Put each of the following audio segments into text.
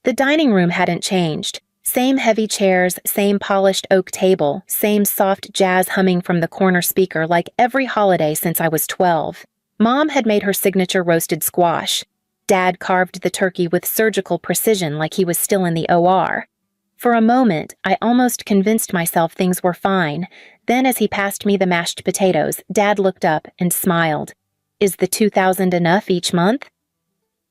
The dining room hadn't changed. Same heavy chairs, same polished oak table, same soft jazz humming from the corner speaker like every holiday since I was 12. Mom had made her signature roasted squash. Dad carved the turkey with surgical precision like he was still in the OR. For a moment, I almost convinced myself things were fine. Then as he passed me the mashed potatoes, Dad looked up and smiled. "Is the $2,000 enough each month?"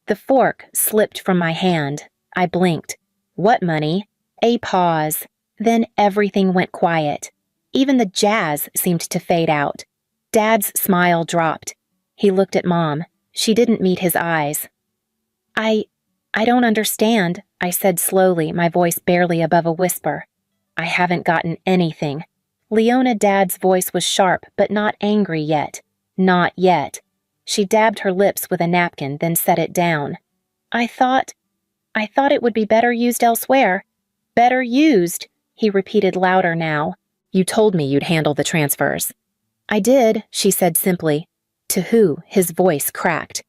The fork slipped from my hand. I blinked. "What money?" A pause. Then everything went quiet. Even the jazz seemed to fade out. Dad's smile dropped. He looked at Mom. She didn't meet his eyes. I don't understand," I said slowly, my voice barely above a whisper. "I haven't gotten anything." Leona Dad's voice was sharp, but not angry yet. Not yet. She dabbed her lips with a napkin, then set it down. I thought it would be better used elsewhere." "Better used," he repeated louder now. "You told me you'd handle the transfers." "I did," she said simply. "To who?" His voice cracked.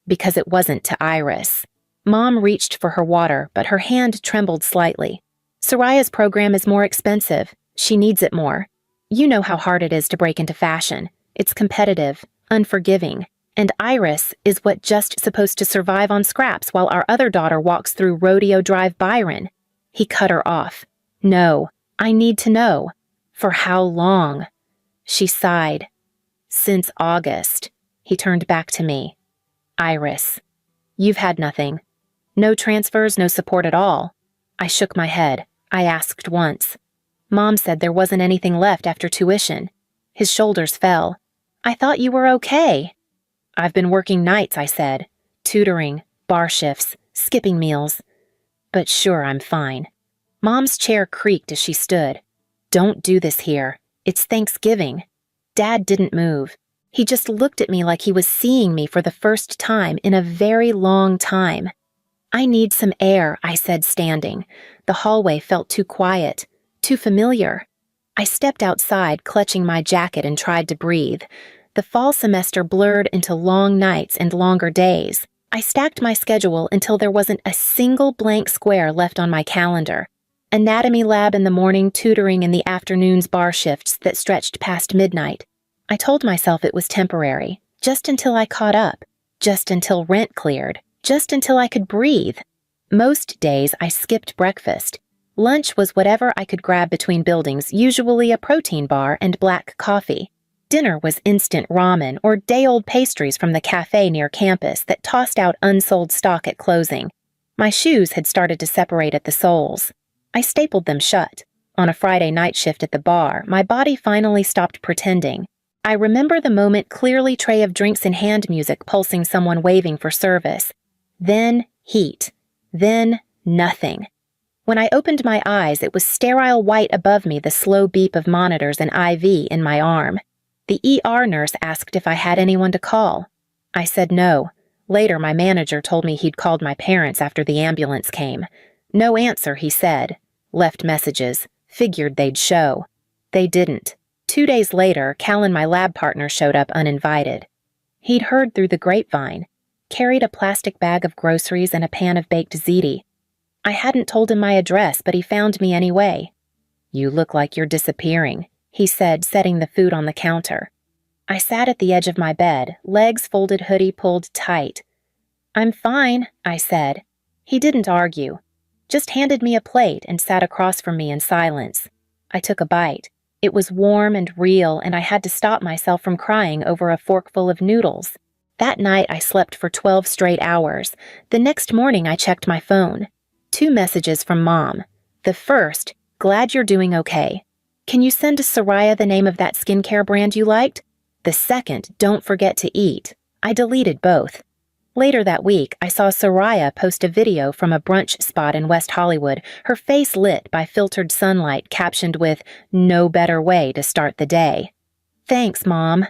"Because it wasn't to Iris." Mom reached for her water, but her hand trembled slightly. "Soraya's program is more expensive. She needs it more. You know how hard it is to break into fashion. It's competitive, unforgiving. And Iris is what just supposed to survive on scraps while our other daughter walks through Rodeo Drive Byron." He cut her off. "No, I need to know. For how long?" She sighed. "Since August." He turned back to me. "Iris, you've had nothing. No transfers, no support at all." I shook my head. I asked once. "Mom said there wasn't anything left after tuition." His shoulders fell. "I thought you were okay." "I've been working nights," I said. "Tutoring, bar shifts, skipping meals. But sure, I'm fine." Mom's chair creaked as she stood. "Don't do this here. It's Thanksgiving." Dad didn't move. He just looked at me like he was seeing me for the first time in a very long time. "I need some air," I said, standing. The hallway felt too quiet, too familiar. I stepped outside, clutching my jacket, and tried to breathe. The fall semester blurred into long nights and longer days. I stacked my schedule until there wasn't a single blank square left on my calendar. Anatomy lab in the morning, tutoring in the afternoons, bar shifts that stretched past midnight. I told myself it was temporary, just until I caught up, just until rent cleared, just until I could breathe. Most days I skipped breakfast. Lunch was whatever I could grab between buildings, usually a protein bar and black coffee. Dinner was instant ramen or day-old pastries from the cafe near campus that tossed out unsold stock at closing. My shoes had started to separate at the soles. I stapled them shut. On a Friday night shift at the bar, my body finally stopped pretending. I remember the moment clearly, tray of drinks in hand music pulsing, someone waving for service. Then heat. Then nothing. When I opened my eyes, it was sterile white above me, the slow beep of monitors and IV in my arm. The ER nurse asked if I had anyone to call. I said no. Later, my manager told me he'd called my parents after the ambulance came. No answer, he said. Left messages. Figured they'd show. They didn't. 2 days later, Callan, my lab partner, showed up uninvited. He'd heard through the grapevine. Carried a plastic bag of groceries and a pan of baked ziti. I hadn't told him my address, but he found me anyway. "You look like you're disappearing," he said, setting the food on the counter. I sat at the edge of my bed, legs folded, hoodie pulled tight. "I'm fine," I said. He didn't argue. Just handed me a plate and sat across from me in silence. I took a bite. It was warm and real, and I had to stop myself from crying over a forkful of noodles. That night, I slept for 12 straight hours. The next morning, I checked my phone. 2 messages from Mom. The first, "Glad you're doing okay. Can you send Soraya the name of that skincare brand you liked?" The second, "Don't forget to eat." I deleted both. Later that week, I saw Soraya post a video from a brunch spot in West Hollywood, her face lit by filtered sunlight, captioned with, "No better way to start the day." "Thanks, Mom."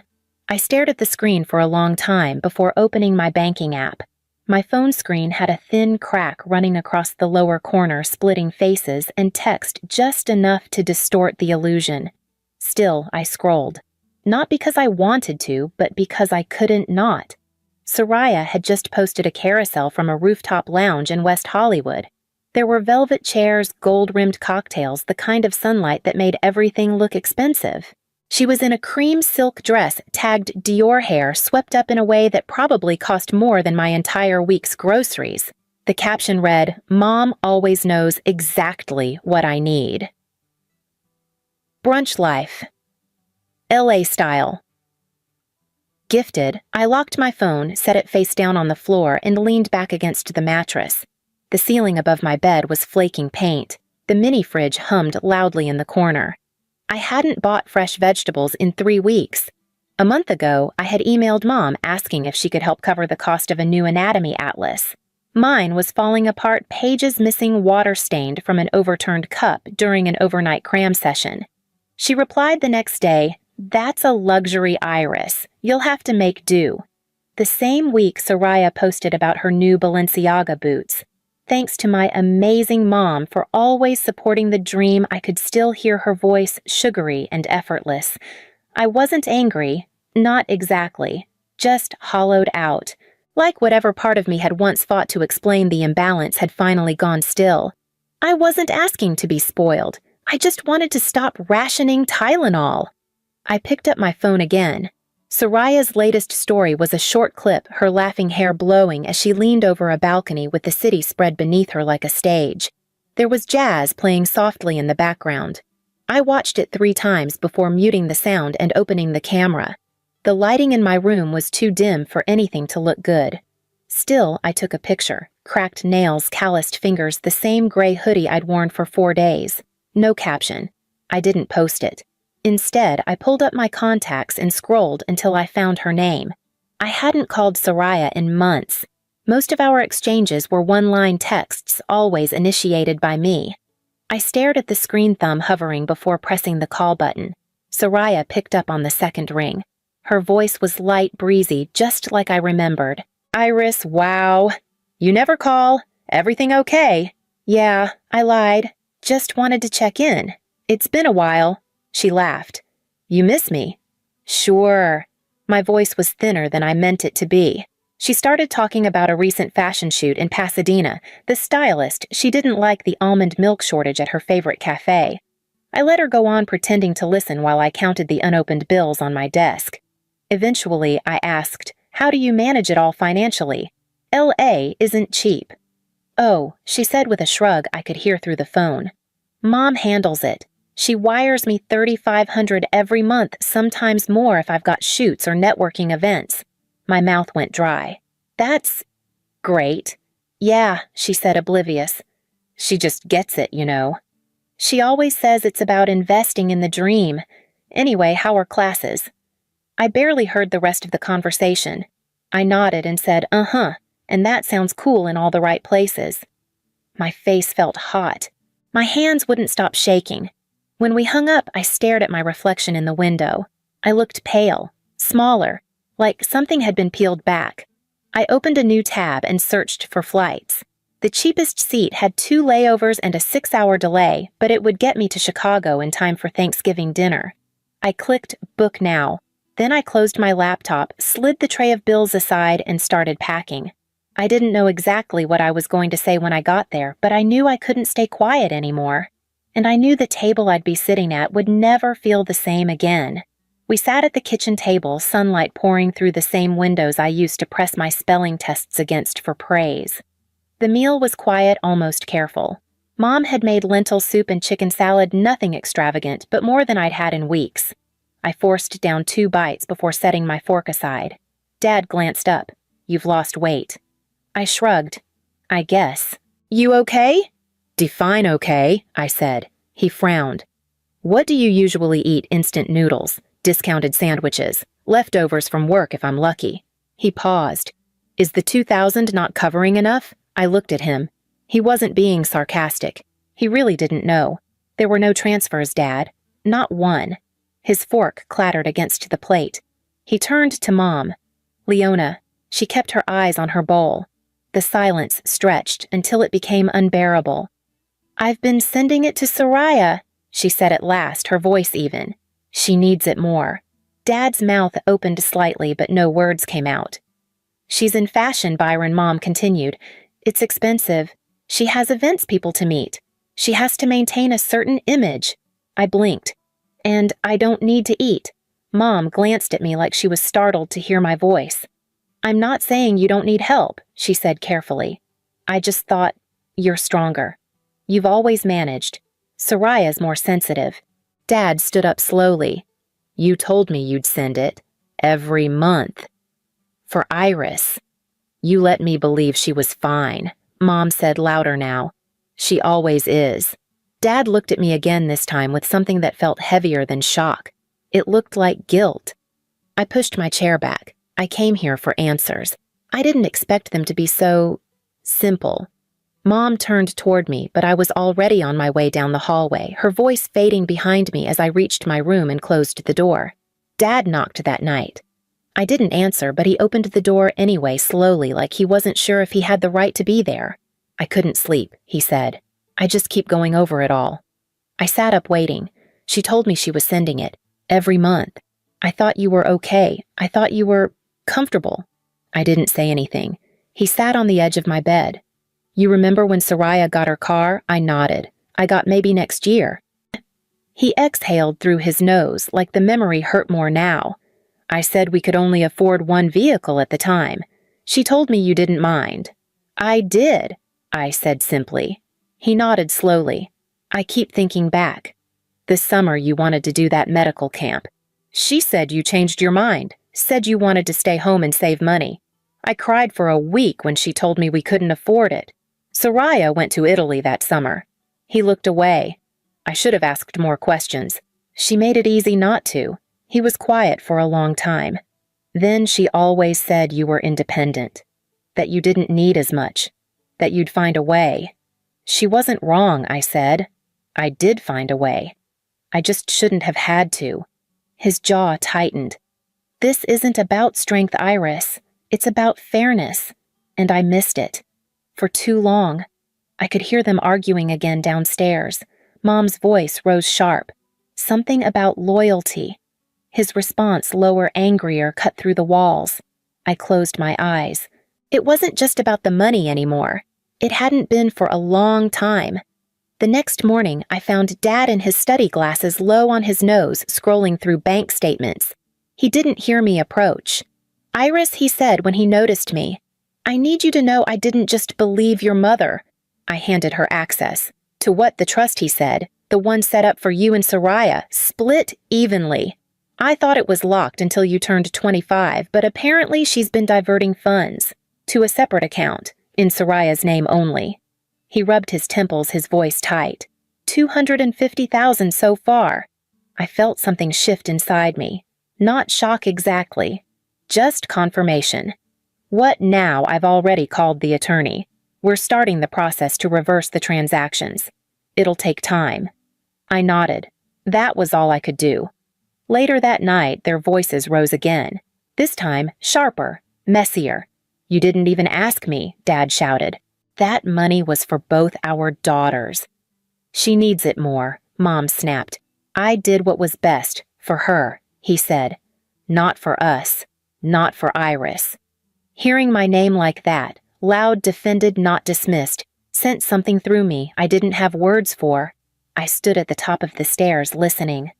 I stared at the screen for a long time before opening my banking app. My phone screen had a thin crack running across the lower corner, splitting faces and text just enough to distort the illusion. Still, I scrolled. Not because I wanted to, but because I couldn't not. Soraya had just posted a carousel from a rooftop lounge in West Hollywood. There were velvet chairs, gold-rimmed cocktails, the kind of sunlight that made everything look expensive. She was in a cream silk dress tagged Dior hair swept up in a way that probably cost more than my entire week's groceries. The caption read, "Mom always knows exactly what I need." Brunch life. LA style. Gifted, I locked my phone, set it face down on the floor, and leaned back against the mattress. The ceiling above my bed was flaking paint. The mini fridge hummed loudly in the corner. I hadn't bought fresh vegetables in 3 weeks. A month ago, I had emailed Mom asking if she could help cover the cost of a new anatomy atlas. Mine was falling apart, pages missing, water-stained from an overturned cup during an overnight cram session. She replied the next day, "That's a luxury iris. You'll have to make do." The same week, Soraya posted about her new Balenciaga boots. Thanks to my amazing mom for always supporting the dream, I could still hear her voice, sugary and effortless. I wasn't angry, not exactly, just hollowed out, like whatever part of me had once fought to explain the imbalance had finally gone still. I wasn't asking to be spoiled. I just wanted to stop rationing Tylenol. I picked up my phone again. Soraya's latest story was a short clip, her laughing hair blowing as she leaned over a balcony with the city spread beneath her like a stage. There was jazz playing softly in the background. I watched it 3 times before muting the sound and opening the camera. The lighting in my room was too dim for anything to look good. Still, I took a picture. Cracked nails, calloused fingers, the same gray hoodie I'd worn for 4 days. No caption. I didn't post it. Instead, I pulled up my contacts and scrolled until I found her name. I hadn't called Soraya in months. Most of our exchanges were one-line texts, always initiated by me. I stared at the screen thumb hovering before pressing the call button. Soraya picked up on the second ring. Her voice was light, breezy, just like I remembered. "Iris, wow. You never call. Everything okay?" "Yeah, I lied. Just wanted to check in. It's been a while." She laughed. "You miss me?" "Sure." My voice was thinner than I meant it to be. She started talking about a recent fashion shoot in Pasadena. The stylist, she didn't like the almond milk shortage at her favorite cafe. I let her go on pretending to listen while I counted the unopened bills on my desk. Eventually, I asked, "How do you manage it all financially? LA isn't cheap." "Oh," she said with a shrug I could hear through the phone. "Mom handles it. She wires me $3,500 every month, sometimes more if I've got shoots or networking events." My mouth went dry. "That's great." "Yeah," she said, oblivious. "She just gets it, you know." "She always says it's about investing in the dream. Anyway, how are classes?" I barely heard the rest of the conversation. I nodded and said, "Uh-huh, and that sounds cool in all the right places." My face felt hot. My hands wouldn't stop shaking. When we hung up, I stared at my reflection in the window. I looked pale, smaller, like something had been peeled back. I opened a new tab and searched for flights. The cheapest seat had 2 layovers and a 6-hour delay, but it would get me to Chicago in time for Thanksgiving dinner. I clicked Book Now. Then I closed my laptop, slid the tray of bills aside, and started packing. I didn't know exactly what I was going to say when I got there, but I knew I couldn't stay quiet anymore. And I knew the table I'd be sitting at would never feel the same again. We sat at the kitchen table, sunlight pouring through the same windows I used to press my spelling tests against for praise. The meal was quiet, almost careful. Mom had made lentil soup and chicken salad, nothing extravagant, but more than I'd had in weeks. I forced down 2 bites before setting my fork aside. Dad glanced up. "You've lost weight." I shrugged. "I guess." "You okay?" "Define okay," I said. He frowned. "What do you usually eat? Instant noodles, discounted sandwiches, leftovers from work if I'm lucky." He paused. "Is the 2,000 not covering enough?" I looked at him. He wasn't being sarcastic. He really didn't know. "There were no transfers, Dad. Not one." His fork clattered against the plate. He turned to Mom. "Leona." She kept her eyes on her bowl. The silence stretched until it became unbearable. "I've been sending it to Soraya," she said at last, her voice even. "She needs it more." Dad's mouth opened slightly, but no words came out. "She's in fashion," Byron, Mom continued. "It's expensive. She has events people to meet. She has to maintain a certain image. I blinked. And I don't need to eat. Mom glanced at me like she was startled to hear my voice. I'm not saying you don't need help, she said carefully. I just thought, you're stronger. You've always managed. Soraya's more sensitive. Dad stood up slowly. You told me you'd send it. Every month. For Iris. You let me believe she was fine, Mom said louder now. She always is. Dad looked at me again this time with something that felt heavier than shock. It looked like guilt. I pushed my chair back. I came here for answers. I didn't expect them to be so simple. Mom turned toward me, but I was already on my way down the hallway, her voice fading behind me as I reached my room and closed the door. Dad knocked that night. I didn't answer, but he opened the door anyway slowly, like he wasn't sure if he had the right to be there. I couldn't sleep, he said. I just keep going over it all. I sat up waiting. She told me she was sending it. Every month. I thought you were okay. I thought you were comfortable. I didn't say anything. He sat on the edge of my bed. You remember when Soraya got her car? I nodded. I got maybe next year. He exhaled through his nose, like the memory hurt more now. I said we could only afford one vehicle at the time. She told me you didn't mind. I did, I said simply. He nodded slowly. I keep thinking back. This summer you wanted to do that medical camp. She said you changed your mind, said you wanted to stay home and save money. I cried for a week when she told me we couldn't afford it. Soraya went to Italy that summer. He looked away. I should have asked more questions. She made it easy not to. He was quiet for a long time. Then she always said you were independent, that you didn't need as much, that you'd find a way. She wasn't wrong, I said. I did find a way. I just shouldn't have had to. His jaw tightened. This isn't about strength, Iris. It's about fairness. And I missed it. For too long. I could hear them arguing again downstairs. Mom's voice rose sharp. Something about loyalty. His response, lower, angrier, cut through the walls. I closed my eyes. It wasn't just about the money anymore. It hadn't been for a long time. The next morning, I found Dad in his study glasses low on his nose, scrolling through bank statements. He didn't hear me approach. Iris, he said when he noticed me, I need you to know I didn't just believe your mother. I handed her access. To what the trust, he said, the one set up for you and Soraya, split evenly. I thought it was locked until you turned 25, but apparently she's been diverting funds to a separate account, in Soraya's name only. He rubbed his temples, his voice tight. 250,000 so far. I felt something shift inside me. Not shock exactly. Just confirmation. What now? I've already called the attorney. We're starting the process to reverse the transactions. It'll take time. I nodded. That was all I could do. Later that night, their voices rose again. This time, sharper, messier. You didn't even ask me, Dad shouted. That money was for both our daughters. She needs it more, Mom snapped. I did what was best for her, he said. Not for us. Not for Iris. Hearing my name like that, loud, defended, not dismissed, sent something through me I didn't have words for. I stood at the top of the stairs, listening.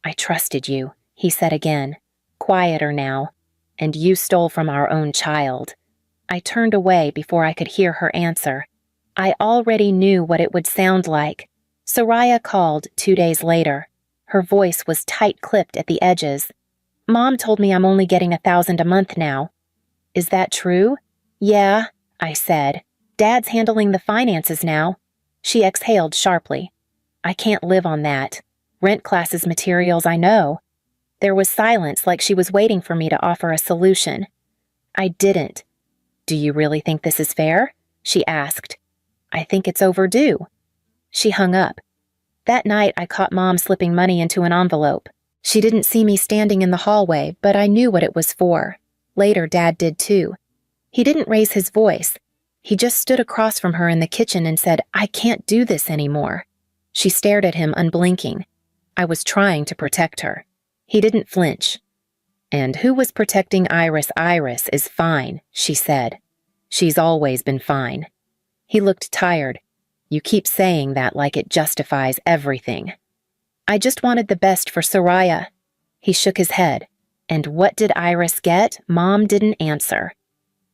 I trusted you, he said again, quieter now, and you stole from our own child. I turned away before I could hear her answer. I already knew what it would sound like. Soraya called 2 days later. Her voice was tight-clipped at the edges. Mom told me I'm only getting $1,000 a month now. Is that true? Yeah, I said. Dad's handling the finances now. She exhaled sharply. I can't live on that. Rent classes materials, I know. There was silence, like she was waiting for me to offer a solution. I didn't. Do you really think this is fair? She asked. I think it's overdue. She hung up. That night, I caught Mom slipping money into an envelope. She didn't see me standing in the hallway, but I knew what it was for. Later, Dad did too. He didn't raise his voice. He just stood across from her in the kitchen and said, I can't do this anymore. She stared at him, unblinking. I was trying to protect her. He didn't flinch. And who was protecting Iris? Iris is fine, she said. She's always been fine. He looked tired. You keep saying that like it justifies everything. I just wanted the best for Soraya. He shook his head. And what did Iris get? Mom didn't answer.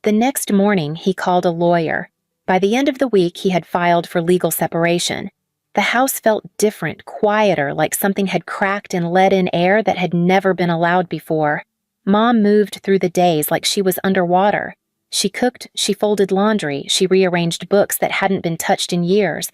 The next morning, he called a lawyer. By the end of the week, he had filed for legal separation. The house felt different, quieter, like something had cracked and let in air that had never been allowed before. Mom moved through the days like she was underwater. She cooked, she folded laundry, she rearranged books that hadn't been touched in years.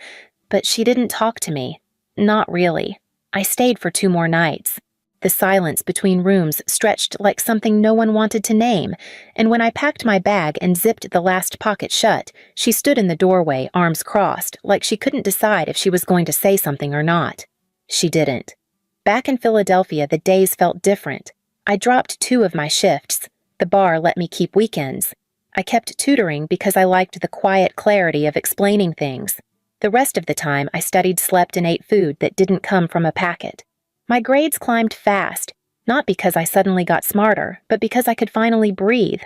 But she didn't talk to me. Not really. I stayed for 2 more nights. The silence between rooms stretched like something no one wanted to name, and when I packed my bag and zipped the last pocket shut, she stood in the doorway, arms crossed, like she couldn't decide if she was going to say something or not. She didn't. Back in Philadelphia, the days felt different. I dropped 2 of my shifts. The bar let me keep weekends. I kept tutoring because I liked the quiet clarity of explaining things. The rest of the time, I studied, slept, and ate food that didn't come from a packet. My grades climbed fast, not because I suddenly got smarter, but because I could finally breathe.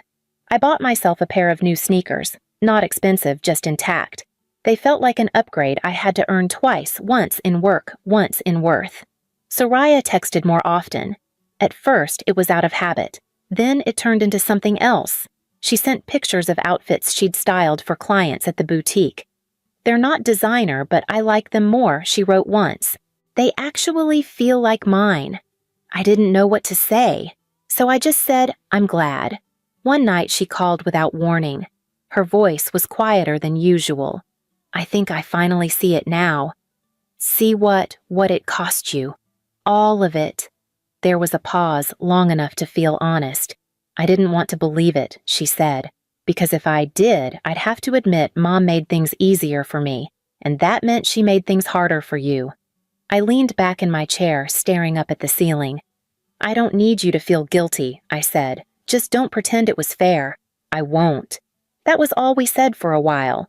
I bought myself a pair of new sneakers, not expensive, just intact. They felt like an upgrade I had to earn twice, once in work, once in worth. Soraya texted more often. At first, it was out of habit. Then it turned into something else. She sent pictures of outfits she'd styled for clients at the boutique. They're not designer, but I like them more, she wrote once. They actually feel like mine. I didn't know what to say, so I just said, I'm glad. One night she called without warning. Her voice was quieter than usual. I think I finally see it now. See what it cost you. All of it. There was a pause long enough to feel honest. I didn't want to believe it, she said, because if I did, I'd have to admit Mom made things easier for me, and that meant she made things harder for you. I leaned back in my chair, staring up at the ceiling. I don't need you to feel guilty, I said. Just don't pretend it was fair. I won't. That was all we said for a while.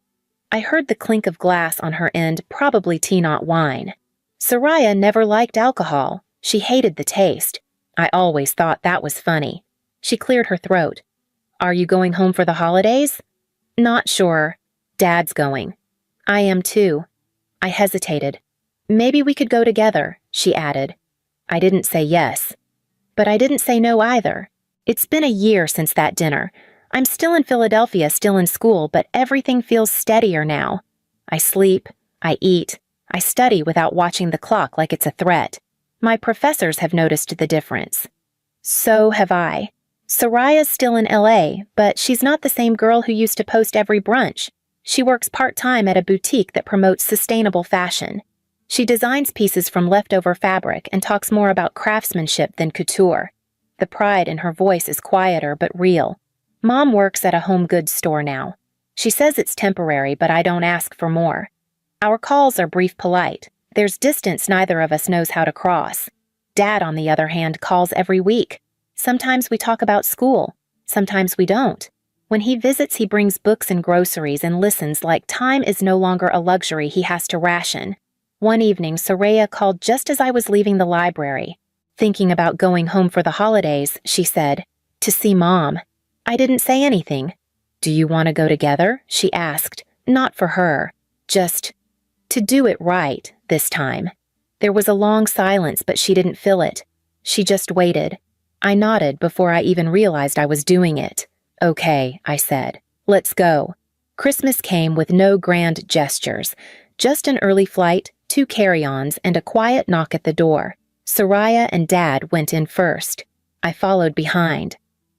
I heard the clink of glass on her end, probably tea, not wine. Soraya never liked alcohol. She hated the taste. I always thought that was funny. She cleared her throat. Are you going home for the holidays? Not sure. Dad's going. I am too. I hesitated. Maybe we could go together, she added. I didn't say yes. But I didn't say no either. It's been a year since that dinner. I'm still in Philadelphia, still in school, but everything feels steadier now. I sleep, I eat, I study without watching the clock like it's a threat. My professors have noticed the difference. So have I. Soraya's still in LA, but she's not the same girl who used to post every brunch. She works part-time at a boutique that promotes sustainable fashion. She designs pieces from leftover fabric and talks more about craftsmanship than couture. The pride in her voice is quieter but real. Mom works at a home goods store now. She says it's temporary, but I don't ask for more. Our calls are brief, polite. There's distance neither of us knows how to cross. Dad, on the other hand, calls every week. Sometimes we talk about school. Sometimes we don't. When he visits, he brings books and groceries and listens like time is no longer a luxury he has to ration. One evening, Soraya called just as I was leaving the library. Thinking about going home for the holidays, she said, to see Mom. I didn't say anything. Do you want to go together? She asked. Not for her. Just to do it right this time. There was a long silence, but she didn't fill it. She just waited. I nodded before I even realized I was doing it. Okay, I said. Let's go. Christmas came with no grand gestures. Just an early flight, 2 carry-ons, and a quiet knock at the door. Soraya and Dad went in first. I followed behind.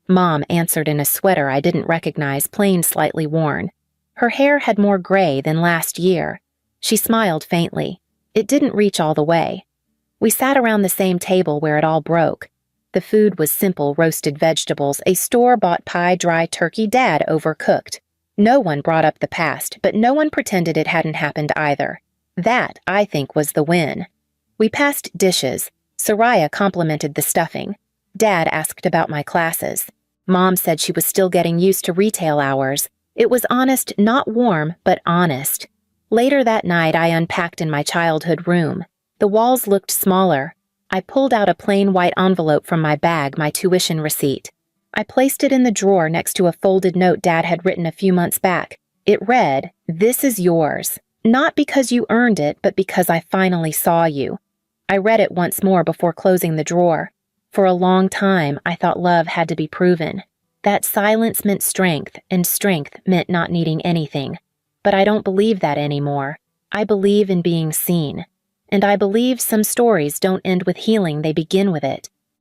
Mom answered in a sweater I didn't recognize, plain slightly worn. Her hair had more gray than last year. She smiled faintly. It didn't reach all the way. We sat around the same table where it all broke. The food was simple roasted vegetables, a store-bought pie, dry turkey Dad overcooked. No one brought up the past, but no one pretended it hadn't happened either. That, I think, was the win. We passed dishes. Soraya complimented the stuffing. Dad asked about my classes. Mom said she was still getting used to retail hours. It was honest, not warm, but honest. Later that night, I unpacked in my childhood room. The walls looked smaller. I pulled out a plain white envelope from my bag, my tuition receipt. I placed it in the drawer next to a folded note Dad had written a few months back. It read, "This is yours. Not because you earned it, but because I finally saw you." I read it once more before closing the drawer. For a long time, I thought love had to be proven. That silence meant strength, and strength meant not needing anything. But I don't believe that anymore. I believe in being seen. And I believe some stories don't end with healing, they begin with it.